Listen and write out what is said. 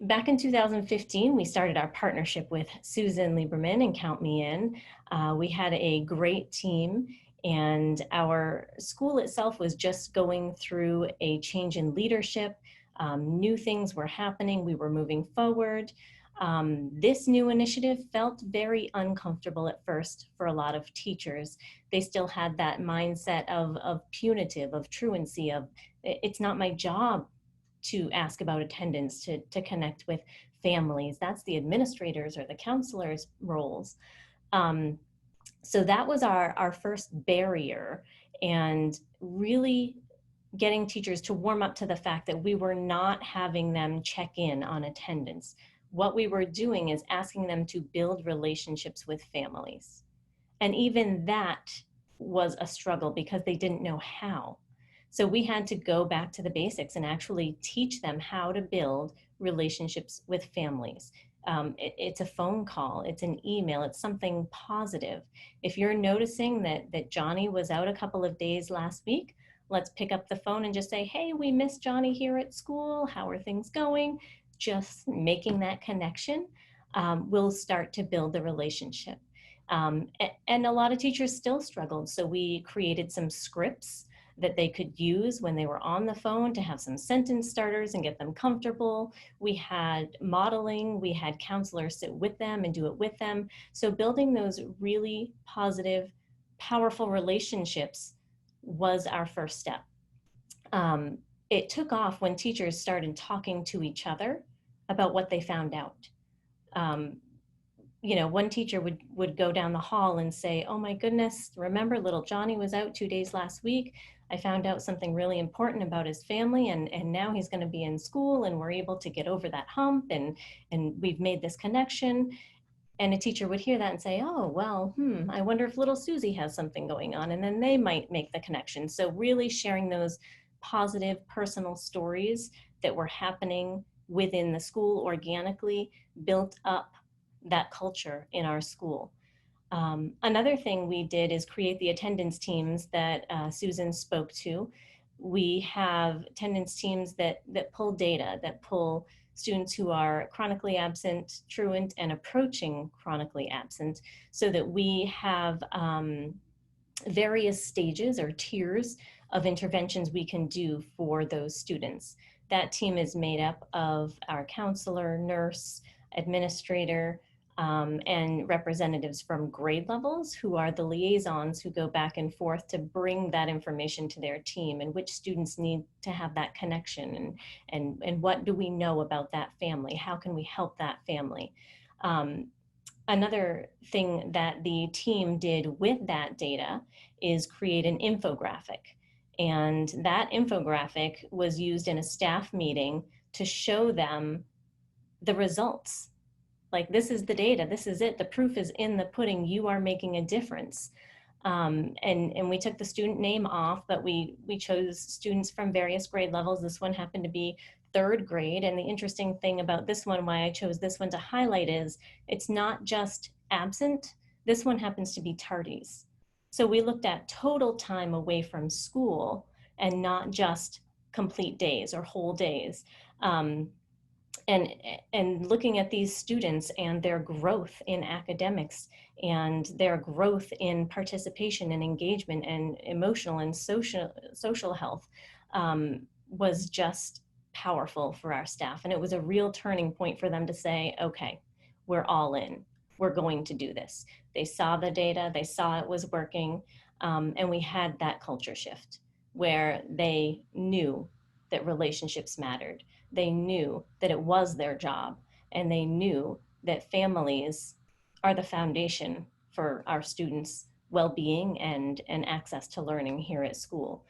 Back in 2015, we started our partnership with Susan Lieberman and Count Me In. We had a great team, and our school itself was just going through a change in leadership. New things were happening, we were moving forward. This new initiative felt very uncomfortable at first for a lot of teachers. They still had that mindset of punitive, of truancy, of it's not my job to ask about attendance, to connect with families. That's the administrators or the counselors' roles. Um, so that was our first barrier, and really getting teachers to warm up to the fact that we were not having them check in on attendance. What we were doing is asking them to build relationships with families. And even that was a struggle because they didn't know how. So we had to go back to the basics and actually teach them how to build relationships with families. It's a phone call, it's an email, it's something positive. If you're noticing that Johnny was out a couple of days last week, let's pick up the phone and just say, hey, we miss Johnny here at school. How are things going? Just making that connection will start to build the relationship. And a lot of teachers still struggled. So we created some scripts that they could use when they were on the phone to have some sentence starters and get them comfortable. We had modeling, we had counselors sit with them and do it with them. So building those really positive, powerful relationships was our first step. It took off when teachers started talking to each other about what they found out. Um, one teacher would go down the hall and say, oh my goodness, remember little Johnny was out 2 days last week. I found out something really important about his family, and now he's going to be in school, and we're able to get over that hump, and we've made this connection. And a teacher would hear that and say, oh, well, I wonder if little Susie has something going on. And then they might make the connection. So really sharing those positive personal stories that were happening within the school organically built up that culture in our school. Another thing we did is create the attendance teams that Susan spoke to. We have attendance teams that pull data, that pull students who are chronically absent, truant, and approaching chronically absent, so that we have various stages or tiers of interventions we can do for those students. That team is made up of our counselor, nurse, administrator, and representatives from grade levels who are the liaisons who go back and forth to bring that information to their team, and which students need to have that connection, and what do we know about that family? How can we help that family? Another thing that the team did with that data is create an infographic. And that infographic was used in a staff meeting to show them the results. Like, this is the data, this is it, the proof is in the pudding, you are making a difference. And we took the student name off, but we chose students from various grade levels. This one happened to be third grade. And the interesting thing about this one, why I chose this one to highlight, is it's not just absent. This one happens to be tardies. So we looked at total time away from school and not just complete days or whole days. Um, and looking at these students and their growth in academics and their growth in participation and engagement and emotional and social health was just powerful for our staff. And it was a real turning point for them to say, okay, we're all in, we're going to do this. They saw the data, they saw it was working, and we had that culture shift where they knew that relationships mattered. They knew that it was their job, and they knew that families are the foundation for our students' well-being and access to learning here at school.